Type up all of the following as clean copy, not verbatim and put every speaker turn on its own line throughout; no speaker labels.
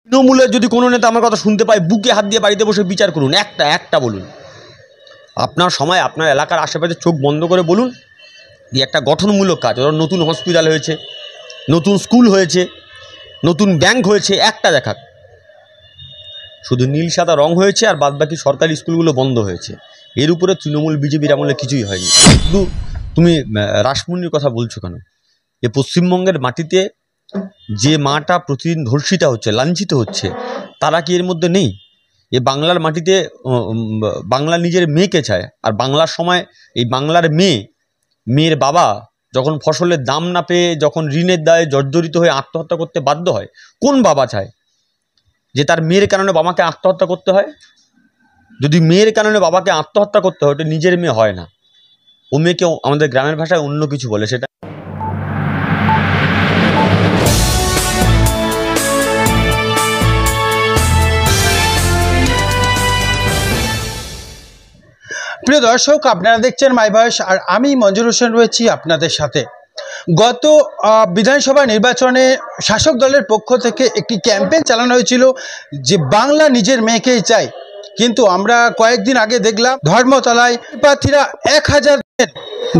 তৃণমূলের যদি কোনো নেতা আমার কথা শুনতে পায়, বুকে হাত দিয়ে বাড়িতে বসে বিচার করুন, একটা বলুন। আপনার সময় আপনার এলাকার আশেপাশে চোখ বন্ধ করে বলুন যে একটা গঠনমূলক কাজ, ওর নতুন হসপিটাল হয়েছে, নতুন স্কুল হয়েছে, নতুন ব্যাংক হয়েছে, একটা দেখাক। শুধু নীল সাদা রং হয়েছে আর বাদবাকি সরকারি স্কুলগুলো বন্ধ হয়েছে। এর উপরে তৃণমূল বিজেপির আমলে কিছুই হয়নি। শুধু তুমি রাসমণির কথা বলছো কেন? এ পশ্চিমবঙ্গের মাটিতে যে মাটা প্রতিদিন ধর্ষিতা হচ্ছে, লাঞ্ছিত হচ্ছে, তারা কি এর মধ্যে নেই? এ বাংলার মাটিতে বাংলা নিজের মেয়েকে চায়, আর বাংলার সময় এই বাংলার মেয়ের বাবা যখন ফসলের দাম না পেয়ে, যখন ঋণের দায়ে জর্জরিত হয়ে আত্মহত্যা করতে বাধ্য হয়, কোন বাবা চায় যে তার মেয়ের কারণে বাবাকে আত্মহত্যা করতে হয়? যদি মেয়ের কারণে বাবাকে আত্মহত্যা করতে হয়, ওটা নিজের মেয়ে হয় না, ও মেয়েকে আমাদের গ্রামের ভাষায় অন্য কিছু বলে। সেটা
প্রিয় দর্শক, আপনারা দেখছেন মাই ভয়েস, আর আমি মঞ্জুর হোসেন রয়েছি আপনাদের সাথে। গত বিধানসভা নির্বাচনে শাসক দলের পক্ষ থেকে একটি ক্যাম্পেইন চালানো হয়েছিল যে বাংলা নিজের মেয়েকেই চাই, কিন্তু আমরা কয়েকদিন আগে দেখলাম ধর্মতলায় প্রার্থীরা 1000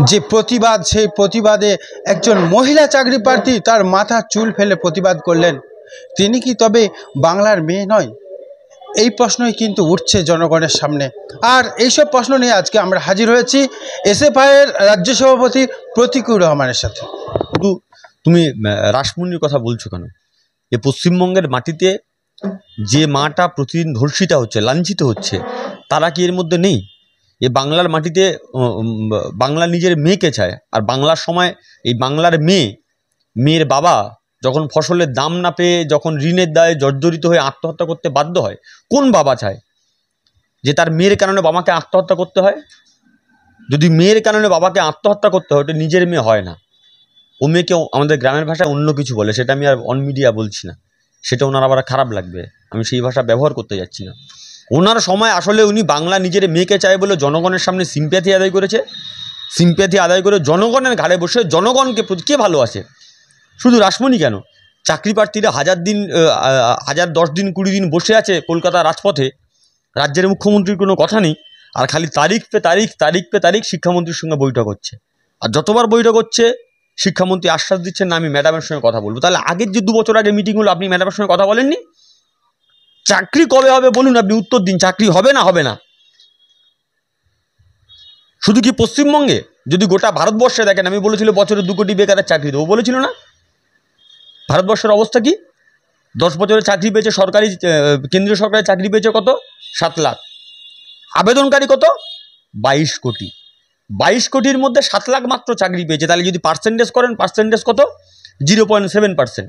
যে প্রতিবাদ, সেই প্রতিবাদে একজন মহিলা চাকরি প্রার্থী তার মাথার চুল ফেলে প্রতিবাদ করলেন। তিনি কি তবে বাংলার মেয়ে নয়? এই প্রশ্নই কিন্তু উঠছে জনগণের সামনে। আর এইসব প্রশ্ন নিয়ে আজকে আমরা হাজির হয়েছি এসএফআইয়ের রাজ্য সভাপতি প্রতীকুর রহমানের সাথে।
শুধু তুমি রাসমণির কথা বলছো কেন? এ পশ্চিমবঙ্গের মাটিতে যে মাটা প্রতিদিন ধর্ষিতা হচ্ছে, লাঞ্ছিত হচ্ছে, তারা কি এর মধ্যে নেই? এ বাংলার মাটিতে বাংলা নিজের মেয়েকে চায়, আর বাংলার সময় এই বাংলার মেয়ের বাবা যখন ফসলের দাম না পেয়ে, যখন ঋণের দায়ে জর্জরিত হয়ে আত্মহত্যা করতে বাধ্য হয়, কোন বাবা চায় যে তার মেয়ের কারণে বাবাকে আত্মহত্যা করতে হয়? যদি মেয়ের কারণে বাবাকে আত্মহত্যা করতে হয়, ওটা নিজের মেয়ে হয় না, ও মেয়েকে আমাদের গ্রামের ভাষায় অন্য কিছু বলে। সেটা আমি আর অন মিডিয়া বলছি না, সেটা ওনার আবার খারাপ লাগবে, আমি সেই ভাষা ব্যবহার করতে যাচ্ছি না। ওনার সময় আসলে উনি বাংলা নিজের মেয়েকে চায় বলে জনগণের সামনে সিম্প্যাথি আদায় করেছে। সিম্প্যাথি আদায় করে জনগণের ঘাড়ে বসে জনগণকে কে ভালোবাসে? শুধু রাসমণি কেন, চাকরি প্রার্থীরা 1000 দিন, 1010 দিন 20 দিন বসে আছে কলকাতা রাজপথে, রাজ্যের মুখ্যমন্ত্রীর কোনো কথা নেই, আর খালি তারিখ পে তারিখ শিক্ষামন্ত্রীর সঙ্গে বৈঠক হচ্ছে। আর যতবার বৈঠক হচ্ছে শিক্ষামন্ত্রী আশ্বাস দিচ্ছেন না আমি ম্যাডামের সঙ্গে কথা বলবো। তাহলে আগের যে 2 বছর আগে মিটিং হলো, আপনি ম্যাডামের সঙ্গে কথা বলেননি? চাকরি কবে হবে বলুন, আপনি উত্তর দিন। চাকরি হবে না হবে না? শুধু কি পশ্চিমবঙ্গে, যদি গোটা ভারতবর্ষে দেখেন, আমি বলেছিল বছরে 2 কোটি বেকারের চাকরি দেবো, বলেছিল না? ভারতবর্ষের অবস্থা কি? 10 বছরে চাকরি পেয়েছে সরকারি, কেন্দ্রীয় সরকারের চাকরি পেয়েছে কত? 7 লাখ। আবেদনকারী কত? 22 কোটি। 22 কোটির মধ্যে 7 লাখ মাত্র চাকরি পেয়েছে। তাহলে যদি পার্সেন্টেজ করেন, পার্সেন্টেজ কত? 0.7%।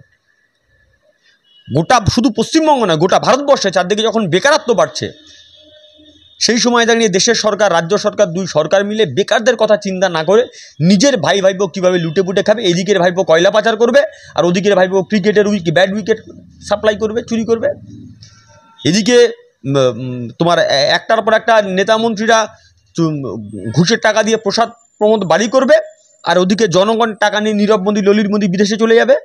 গোটা শুধু পশ্চিমবঙ্গ নয়, গোটা ভারতবর্ষে চারদিকে যখন বেকারত্ব বাড়ছে, সেই সময় দাঁড়িয়ে দেশের সরকার, রাজ্য সরকার, 2 সরকার মিলে বেকারদের কথা চিন্তা না করে নিজের ভাইপো কীভাবে লুটে পুটে খাবে, এদিকের ভাইপো কয়লা পাচার করবে, আর ওদিকের ভাইপো ক্রিকেটের ব্যাড উইকেট সাপ্লাই করবে, চুরি করবে। এদিকে তোমার একটার পর একটা নেতা মন্ত্রীরা ঘুষের টাকা দিয়ে প্রসাদ প্রমোদ বাড়ি করবে, আর ওদিকে জনগণ টাকা নিয়ে নীরব মোদী, ললিত মোদী বিদেশে চলে যাবে।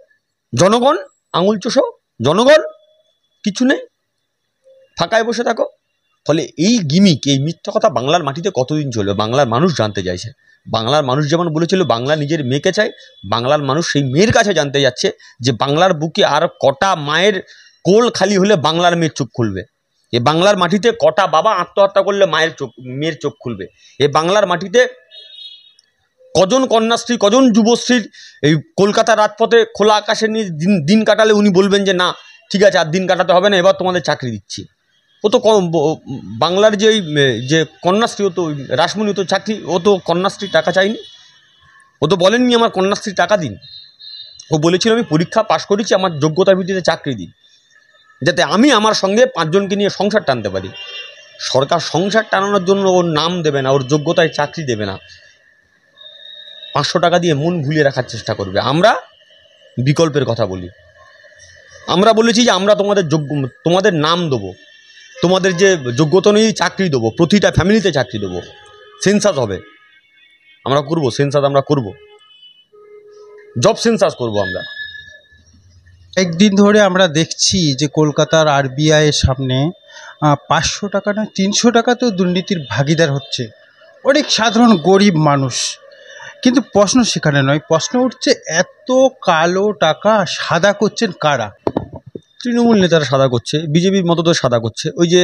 জনগণ আঙুল চোষো, জনগণ কিছু নেই, ফাঁকায় বসে থাকো। ফলে এই গিমিক, এই মিথ্যা কথা বাংলার মাটিতে কতদিন চলবে? বাংলার মানুষ জানতে চাইছে। বাংলার মানুষ যেমন বলেছিল বাংলা নিজের মেয়েকে চায়, বাংলার মানুষ সেই মেয়ের কাছে জানতে যাচ্ছে যে বাংলার বুকে আর কটা মায়ের কোল খালি হলে বাংলার মেয়ের চোখ খুলবে। এ বাংলার মাটিতে কটা বাবা আত্মহত্যা করলে মেয়ের চোখ খুলবে? এ বাংলার মাটিতে কজন কন্যাশ্রী, কজন যুবশ্রীর এই কলকাতার রাজপথে খোলা আকাশে নিয়ে দিন কাটালে উনি বলবেন যে না ঠিক আছে, আর দিন কাটাতে হবে না, এবার তোমাদের চাকরি দিচ্ছি। ও তো বাংলার যে কন্যাশ্রী, ও তো রাসমণি, ও তো চাকরি, ও তো কন্যাশ্রীর টাকা চায়নি, ও তো বলেননি আমার কন্যাশ্রীর টাকা দিন। ও বলেছিল আমি পরীক্ষা পাশ করেছি, আমার যোগ্যতার ভিত্তিতে চাকরি দিন, যাতে আমি আমার সঙ্গে 5 জনকে নিয়ে সংসার টানতে পারি। সরকার সংসার টানানোর জন্য ওর নাম দেবে না, ওর যোগ্যতায় চাকরি দেবে না, 500 টাকা দিয়ে মন ভুলিয়ে রাখার চেষ্টা করবে। আমরা বিকল্পের কথা বলি, আমরা বলেছি যে আমরা তোমাদের নাম দেবো, তোমাদের যে যোগ্যতা অনুযায়ী চাকরি দেবো, প্রতিটা ফ্যামিলিতে চাকরি দেবো, সেন্সাস হবে, আমরা করবো সেন্সাস, আমরা করবো জব সেন্সাস করবো আমরা।
একদিন ধরে আমরা দেখছি যে কলকাতার আরবিআই এর সামনে 500 টাকা না 300 টাকা তো দুর্নীতির ভাগিদার হচ্ছে অনেক সাধারণ গরিব মানুষ। কিন্তু প্রশ্ন সেখানে নয়, প্রশ্ন উঠছে এত কালো টাকা সাদা করছেন কারা?
তৃণমূল নেতারা সাদা করছে, বিজেপির মতো তো সাদা করছে। ওই যে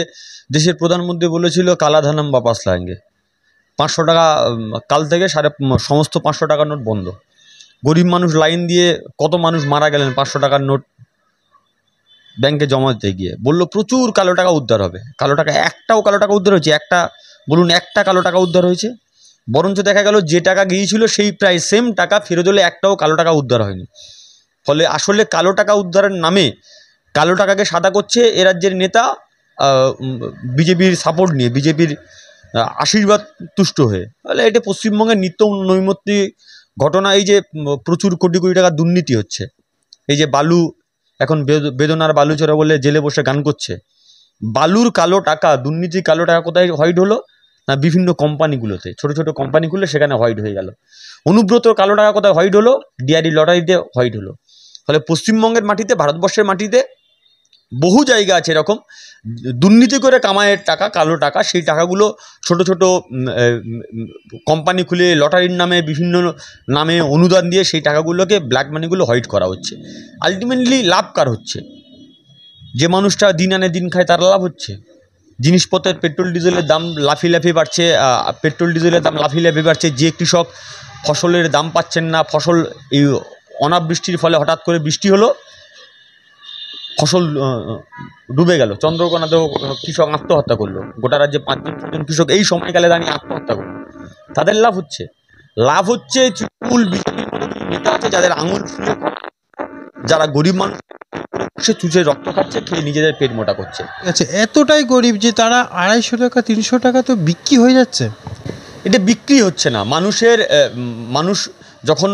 দেশের প্রধানমন্ত্রী বলেছিল কালাধানাম বাপাস লায়েঙ্গে, 500 টাকা কাল থেকে সমস্ত 500 টাকার নোট বন্ধ। গরিব মানুষ লাইন দিয়ে কত মানুষ মারা গেলেন 500 টাকার নোট ব্যাংকে জমা দিতে গিয়ে। বললো প্রচুর কালো টাকা উদ্ধার হবে। কালো টাকা একটাও কালো টাকা উদ্ধার হয়েছে? একটা বলুন, একটা কালো টাকা উদ্ধার হয়েছে? বরঞ্চ দেখা গেল যে টাকা গিয়েছিল সেই প্রায় সেম টাকা ফেরত হলে একটাও কালো টাকা উদ্ধার হয়নি। ফলে আসলে কালো টাকা উদ্ধারের নামে কালো টাকাকে সাদা করছে এ রাজ্যের নেতা, বিজেপির সাপোর্ট নিয়ে, বিজেপির আশীর্বাদ তুষ্ট হয়ে। তাহলে এটা পশ্চিমবঙ্গের নিত্য নৈমিত্তিক ঘটনা। এই যে প্রচুর কোটি কোটি টাকা দুর্নীতি হচ্ছে, এই যে বালু এখন বেদনার বালু চোরা বলে জেলে বসে গান করছে। বালুর কালো টাকা, দুর্নীতির কালো টাকা কোথায় হোয়াইট হলো? না, বিভিন্ন কোম্পানিগুলোতে, ছোট ছোট কোম্পানি খুললে সেখানে হোয়াইট হয়ে গেল। অনুব্রতর কালো টাকা কোথায় হোয়াইট হলো? ডিআরই লটারিতে হোয়াইট হলো। ফলে পশ্চিমবঙ্গের মাটিতে, ভারতবর্ষের মাটিতে বহু জায়গা আছে এরকম দুর্নীতি করে কামায়ের টাকা, কালো টাকা। সেই টাকাগুলো ছোট ছোট কোম্পানি খুলে লটারির নামে, বিভিন্ন নামে অনুদান দিয়ে সেই টাকাগুলোকে, ব্ল্যাক মানিগুলো হোয়াইট করা হচ্ছে। আলটিমেটলি লাভ কার হচ্ছে? যে মানুষটা দিন আনে দিন খায় তার লাভ হচ্ছে। জিনিসপত্রের পেট্রোল ডিজেলের দাম লাফিয়ে লাফিয়ে বাড়ছে, পেট্রোল ডিজেলের দাম লাফিয়ে লাফিয়ে বাড়ছে। যে কৃষক ফসলের দাম পাচ্ছেন না, ফসল এই অনাবৃষ্টির ফলে হঠাৎ করে বৃষ্টি হলো, ফসল ডুবে গেল, চন্দ্রকোনাতেও কৃষক আত্মহত্যা করলো। গোটা রাজ্যে 5-6 জন কৃষক এই সময়কালে দাঁড়িয়ে আত্মহত্যা করলো। তাদের লাভ হচ্ছে। লাভ হচ্ছে তৃণমূল বিজেপির মতো নেতা আছে যাদের আঙুল ফুলে, যারা গরিব মানুষ সে চুষে রক্ত খাচ্ছে, খেয়ে নিজেদের পেট মোটা করছে।
আচ্ছা, এতটাই গরিব যে তারা 250 টাকা 300 টাকা তো বিক্রি হয়ে যাচ্ছে।
এটা বিক্রি হচ্ছে না। মানুষ যখন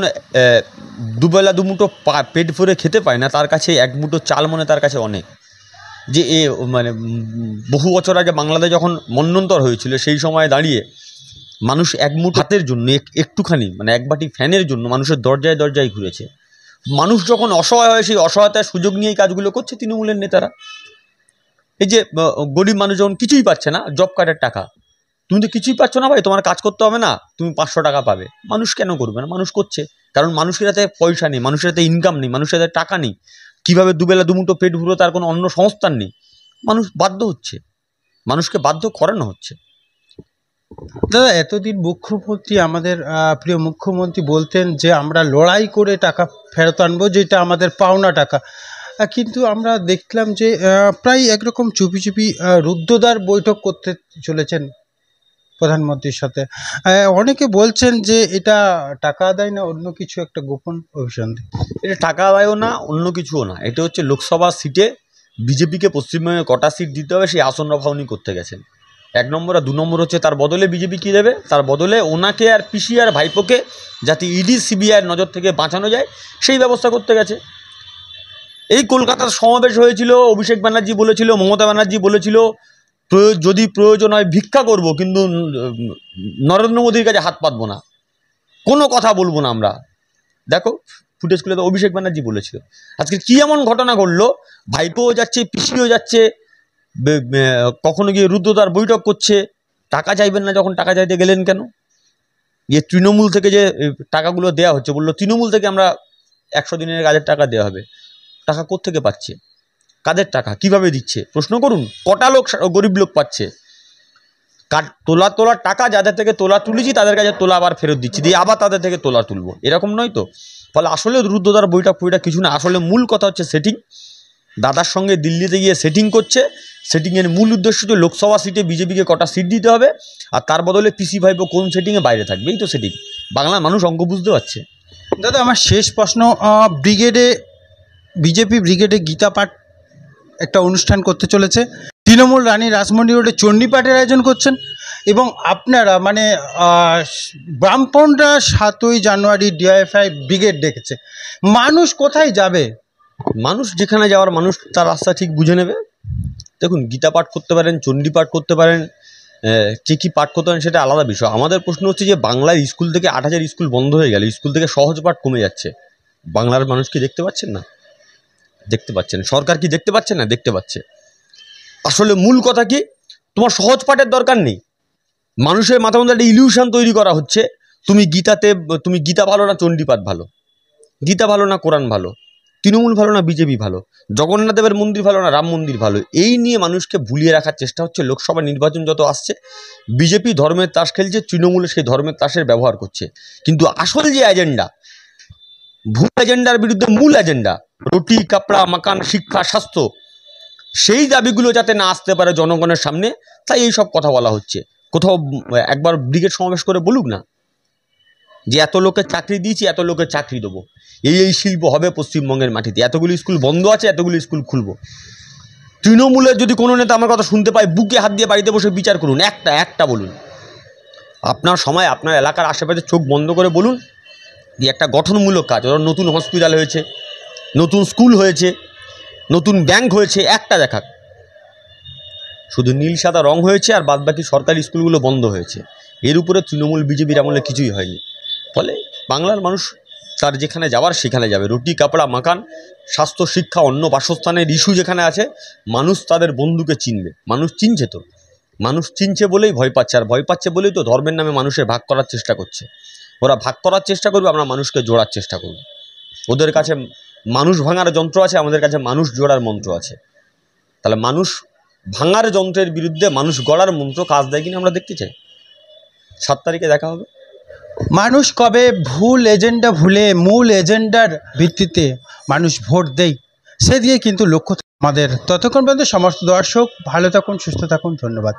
দুবেলা দুমুঠো পেট ভরে খেতে পায় না, তার কাছে এক মুঠো চাল মনে তার কাছে অনেক। যে মানে বহু বছর আগে বাংলাদেশ যখন মন্বন্তর হয়েছিল, সেই সময় দাঁড়িয়ে মানুষ এক মুঠো ভাতের জন্য, একটুখানি মানে এক বাটি ফ্যানের জন্য মানুষের দরজায় দরজায় ঘুরেছে। মানুষ যখন অসহায় হয়, সেই অসহায়তার সুযোগ নিয়ে এই কাজগুলো করছে তৃণমূলের নেতারা। এই যে গরিব মানুষ যখন কিছুই পাচ্ছে না, জব কার্ডের টাকা, তুমি তো কিছুই পাচ্ছ না ভাই, তোমার কাজ করতে হবে না, তুমি 500 টাকা পাবে। মানুষ কেন করবে না? মানুষ করছে, কারণ মানুষের হাতে পয়সা নেই, মানুষের হাতে ইনকাম নেই, মানুষের হাতে টাকা নেই। কীভাবে দুবেলা দুমুঠো পেট ভুলো তার কোনো অন্য সংস্থান নেই। মানুষ বাধ্য হচ্ছে, মানুষকে বাধ্য করানো হচ্ছে।
দাদা, এতদিন মুখ্যমন্ত্রী, আমাদের প্রিয় মুখ্যমন্ত্রী বলতেন যে আমরা লড়াই করে টাকা ফেরত আনবো, যেটা আমাদের পাওনা টাকা। কিন্তু আমরা দেখলাম যে প্রায় একরকম চুপি চুপি রুদ্ধদ্বার বৈঠক করতে চলেছেন প্রধানমন্ত্রীর সাথে। অনেকে বলছেন যে এটা টাকা আদায় না অন্য কিছু, একটা গোপন অভিসন্ধি।
এটা টাকা আদায়ও না, অন্য কিছুও না। এটা হচ্ছে লোকসভা সিটে বিজেপিকে পশ্চিমবঙ্গে কটা সিট দিতে হবে সেই আসন রফাউনি করতে গেছেন। 1 নম্বর। আর 2 নম্বর হচ্ছে তার বদলে বিজেপি কী দেবে? তার বদলে ওনাকে আর পিসি আর ভাইপোকে যাতে ইডি সিবিআইয়ের নজর থেকে বাঁচানো যায় সেই ব্যবস্থা করতে গেছে। এই কলকাতার সমাবেশ হয়েছিল, অভিষেক ব্যানার্জি বলেছিল, মমতা ব্যানার্জি বলেছিল যদি প্রয়োজন হয় ভিক্ষা করব, কিন্তু নরেন্দ্র মোদীর কাছে হাত পাতবো না, কোনো কথা বলবো না আমরা। দেখো ফুটেজগুলো তো অভিষেক ব্যানার্জি বলেছিল। আজকে কী এমন ঘটনা ঘটলো? ভাইপোও যাচ্ছে, পিসিও যাচ্ছে, কখনো গিয়ে রুদ্ধদ্বার বৈঠক করছে। টাকা চাইবেন না যখন, টাকা চাইতে গেলেন কেন? যে তৃণমূল থেকে যে টাকাগুলো দেওয়া হচ্ছে, বললো তৃণমূল থেকে আমরা 100 দিনের কাজের টাকা দেওয়া হবে। টাকা কোত্থেকে পাচ্ছে? কাদের টাকা? কিভাবে দিচ্ছে? প্রশ্ন করুন। কটা লোক, গরিব লোক পাচ্ছে? তোলার টাকা যাদের থেকে তোলা তুলেছি তাদের কাছে তোলা আবার ফেরত দিচ্ছি, দিয়ে আবার তাদের থেকে তোলা তুলবো, এরকম নয় তো? ফলে আসলে রুদ্ধদ্বার বৈঠক কিছু না। আসলে মূল কথা হচ্ছে সেটিং। দাদার সঙ্গে দিল্লিতে গিয়ে সেটিং করছে। সেটিংয়ের মূল উদ্দেশ্য হচ্ছে লোকসভা সিটে বিজেপিকে কটা সিট দিতে হবে, আর তার বদলে পিসি ভাইপো কোন সেটিংয়ে বাইরে থাকবে। এই তো সেটিং। বাংলার মানুষ অঙ্ক বুঝতে পারছে।
দাদা, আমার শেষ প্রশ্ন, বিজেপি ব্রিগেডে গীতা পাঠ একটা অনুষ্ঠান করতে চলেছে। তৃণমূল রানী রাসমণি রোডে চণ্ডীপাঠের আয়োজন করছেন, এবং আপনারা মানে বামপন্থরা 7ই জানুয়ারি ডিওয়াইএফআই ব্রিগেড ডেকেছে। মানুষ কোথায় যাবে?
মানুষ যেখানে যাওয়ার, মানুষ তার রাস্তা ঠিক বুঝে নেবে। দেখুন, গীতা পাঠ করতে পারেন, চণ্ডী পাঠ করতে পারেন, কী পাঠ করতে পারেন সেটা আলাদা বিষয়। আমাদের প্রশ্ন হচ্ছে যে বাংলার স্কুল থেকে 8,000 স্কুল বন্ধ হয়ে গেল, স্কুল থেকে সহজ পাঠ কমে যাচ্ছে। বাংলার মানুষ কি দেখতে পাচ্ছেন না? দেখতে পাচ্ছেন। সরকার কি দেখতে পাচ্ছে না? দেখতে পাচ্ছে। আসলে মূল কথা কি, তোমার সহজ পাঠের দরকার নেই। মানুষের মাথার মধ্যে একটা ইলিউশন তৈরি করা হচ্ছে, তুমি গীতা ভালো না চণ্ডীপাঠ ভালো, গীতা ভালো না কোরআন ভালো, তৃণমূল ভালো না বিজেপি ভালো, জগন্নাথ দেবের মন্দির ভালো না রাম মন্দির ভালো। এই নিয়ে মানুষকে ভুলিয়ে রাখার চেষ্টা হচ্ছে। লোকসভা নির্বাচন যত আসছে, বিজেপি ধর্মের তাস খেলছে, তৃণমূল সেই ধর্মের তাসের ব্যবহার করছে। কিন্তু আসল যে এজেন্ডা, ভুল এজেন্ডার বিরুদ্ধে মূল এজেন্ডা, রুটি কাপড়া মাকান শিক্ষা স্বাস্থ্য, সেই দাবিগুলো যাতে না আসতে পারে জনগণের সামনে, তাই এই সব কথা বলা হচ্ছে। কোথাও একবার ব্রিগেড সমাবেশ করে বলুক না যে এত লোকের চাকরি দিয়েছি, এত লোকের চাকরি দেবো, এই শিল্প হবে পশ্চিমবঙ্গের মাটিতে, এতগুলি স্কুল বন্ধ আছে, এতগুলি স্কুল খুলবো। তৃণমূলের যদি কোনো নেতা আমার কথা শুনতে পায়, বুকে হাত দিয়ে বাড়িতে বসে বিচার করুন, একটা বলুন। আপনার সময় আপনার এলাকার আশেপাশে চোখ বন্ধ করে বলুন যে একটা গঠনমূলক কাজ, ওরা নতুন হসপিটাল হয়েছে, নতুন স্কুল হয়েছে, নতুন ব্যাংক হয়েছে, একটা দেখাক। শুধু নীল সাদা রং হয়েছে আর বাদবাকি সরকারি স্কুলগুলো বন্ধ হয়েছে। এর উপরে তৃণমূল বিজেপির আমলে কিছুই হয়নি। ফলে বাংলার মানুষ তার যেখানে যাওয়ার সেখানে যাবে। রুটি কাপড়া মাকান, স্বাস্থ্য শিক্ষা অন্ন বাসস্থানের ইস্যু যেখানে আছে, মানুষ তাদের বন্ধুকে চিনবে। মানুষ চিনছে তো, মানুষ চিনছে বলেই ভয় পাচ্ছে, আর ভয় পাচ্ছে বলেই তো ধর্মের নামে মানুষের ভাগ করার চেষ্টা করছে। ওরা ভাগ করার চেষ্টা করবে, আমরা মানুষকে জোড়ার চেষ্টা করব। ওদের কাছে মানুষ ভাঙার যন্ত্র আছে, আমাদের কাছে মানুষ জোড়ার মন্ত্র আছে। তাহলে মানুষ ভাঙার যন্ত্রের বিরুদ্ধে মানুষ গড়ার মন্ত্র কাজ দেয় কিনা আমরা দেখতে চাই। 7 তারিখে দেখা হবে।
মানুষ কবে ভুল এজেন্ডা ভুলে মূল এজেন্ডার ভিত্তিতে মানুষ ভোট দেয়, সে দিয়ে কিন্তু লক্ষ্য আমাদের। ততক্ষণ পর্যন্ত সমস্ত দর্শক ভালো থাকুন, সুস্থ থাকুন, ধন্যবাদ।